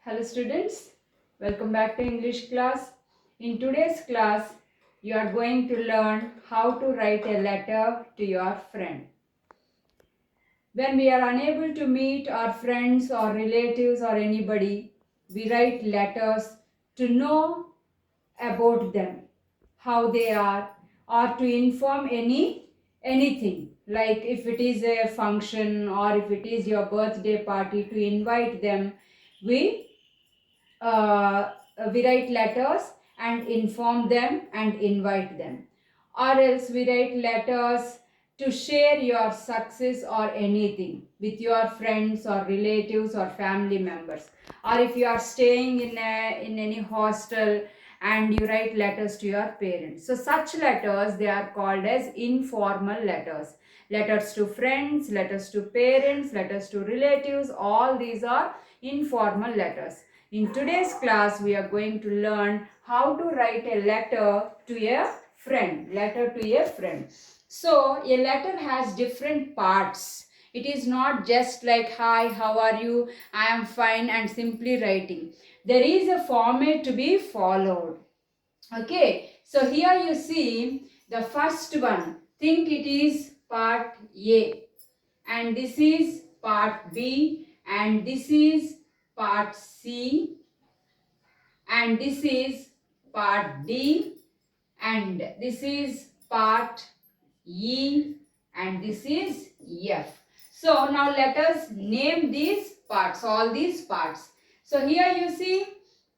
Hello students, welcome back to English class. In today's class, you are going to learn how to write a letter to your friend. When we are unable to meet our friends or relatives or anybody, we write letters to know about them, how they are, or to inform anything. Like if it is a function or if it is your birthday party, to invite them, we we write letters and inform them and invite them, or else we write letters to share your success or anything with your friends or relatives or family members, or if you are staying in any hostel and you write letters to your parents. So such letters, they are called as informal letters. Letters to friends, letters to parents, letters to relatives, all these are informal letters. In today's class, we are going to learn how to write a letter to a friend. Letter to a friend. So, a letter has different parts. It is not just like, hi, how are you? I am fine, and simply writing. There is a format to be followed. Okay, so here you see the first one. Think it is part A, and this is part B, and this is part C, and this is part D, and this is part E, and this is F. So now let us name these parts, all these parts. So here you see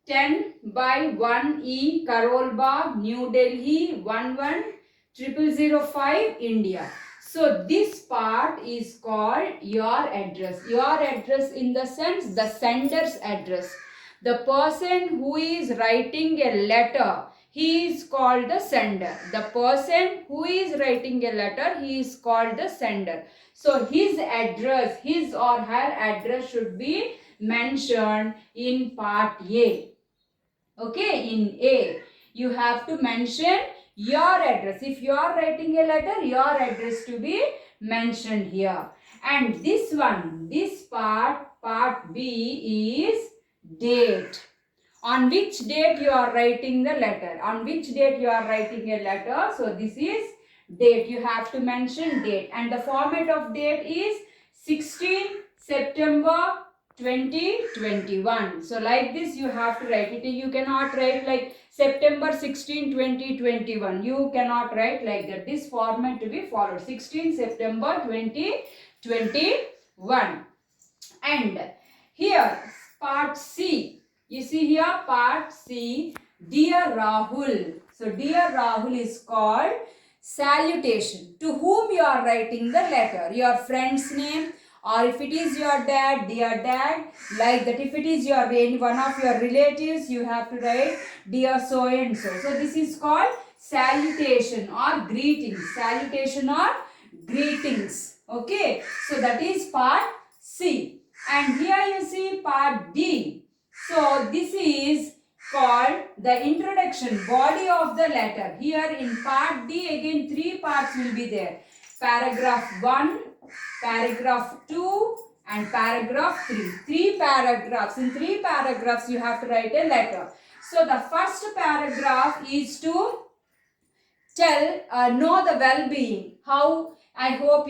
10 by 1E, Karol Bagh, New Delhi, 11005, India. So this part is called your address. Your address in the sense the sender's address. The person who is writing a letter, he is called the sender. The person who is writing a letter, he is called the sender. So his address, his or her address should be mentioned in part A. Okay, in A, you have to mention your address. If you are writing a letter, your address to be mentioned here. And this one, this part B is date. On which date you are writing the letter? On which date you are writing a letter? So this is date. You have to mention date. And the format of date is 16 September 2021. So like this you have to write it. You cannot write like September 16, 2021. You cannot write like that. This format to be followed. 16 September 2021. And here part C. You see here part C. Dear Rahul. So dear Rahul is called salutation. To whom you are writing the letter? Your friend's name, or if it is your dad, dear dad, like that. If it is your one of your relatives, you have to write dear so and so. So this is called salutation or greetings. Salutation or greetings. Okay, so that is part C. And here you see part D. So this is called the introduction, body of the letter. Here in part D, again 3 parts will be there. Paragraph 1, paragraph 2 and paragraph 3. 3 paragraphs. In 3 paragraphs you have to write a letter. So the first paragraph is to tell, know the well-being. How I hope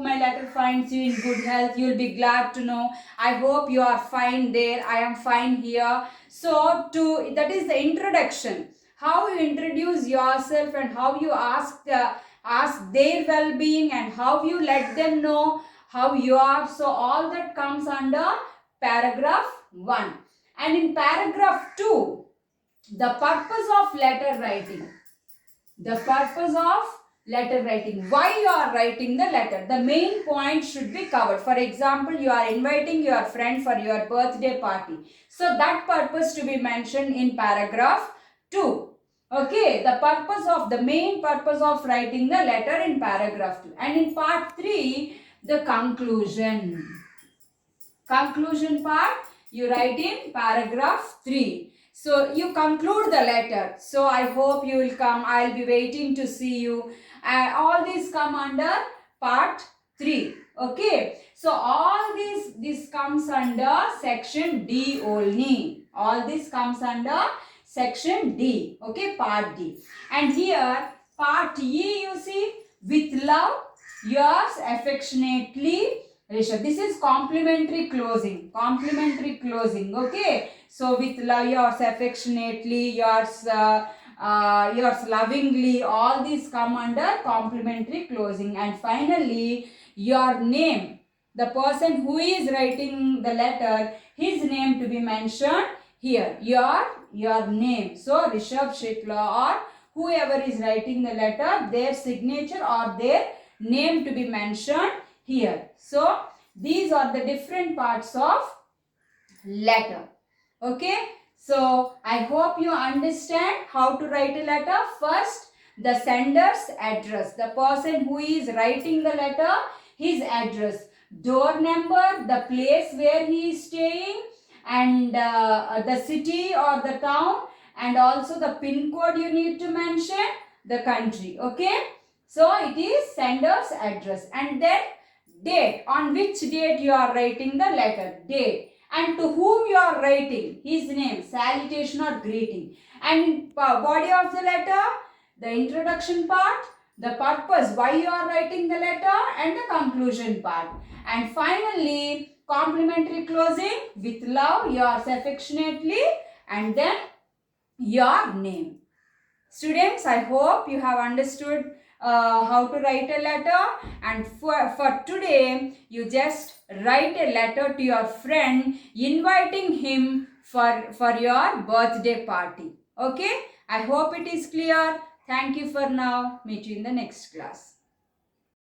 my letter finds you in good health. You will be glad to know. I hope you are fine there. I am fine here. So that is the introduction. How you introduce yourself and how you ask their well-being and how you let them know how you are. So all that comes under paragraph 1. And in paragraph 2, the purpose of letter writing. The purpose of letter writing. Why you are writing the letter? The main point should be covered. For example, you are inviting your friend for your birthday party. So that purpose to be mentioned in paragraph 2. Okay, the main purpose of writing the letter in paragraph 2. And in part 3, the conclusion. Conclusion part you write in paragraph 3. So you conclude the letter. So I hope you will come. I will be waiting to see you. All these come under part 3. Okay, so all this comes under section D only. All this comes under section D. Okay, part D. And here part E, you see, with love, yours affectionately, Rishabh. This is complimentary closing. Complimentary closing. Okay, so with love, yours affectionately, yours lovingly, all these come under complimentary closing. And finally, your name, the person who is writing the letter, his name to be mentioned here. Your name. So Rishabh Shikla or whoever is writing the letter, their signature or their name to be mentioned here. So these are the different parts of letter. Okay, so I hope you understand how to write a letter. First, the sender's address, the person who is writing the letter, his address, door number, the place where he is staying, and the city or the town, and also the pin code you need to mention, the country. Okay, so it is sender's address. And then date, on which date you are writing the letter, date, and to whom you are writing, his name, salutation or greeting, and body of the letter, the introduction part, the purpose, why you are writing the letter, and the conclusion part. And finally, complimentary closing, with love, yours affectionately, and then your name. Students, I hope you have understood how to write a letter, and for today you just write a letter to your friend inviting him for your birthday party. Okay, I hope it is clear. Thank you for now. Meet you in the next class.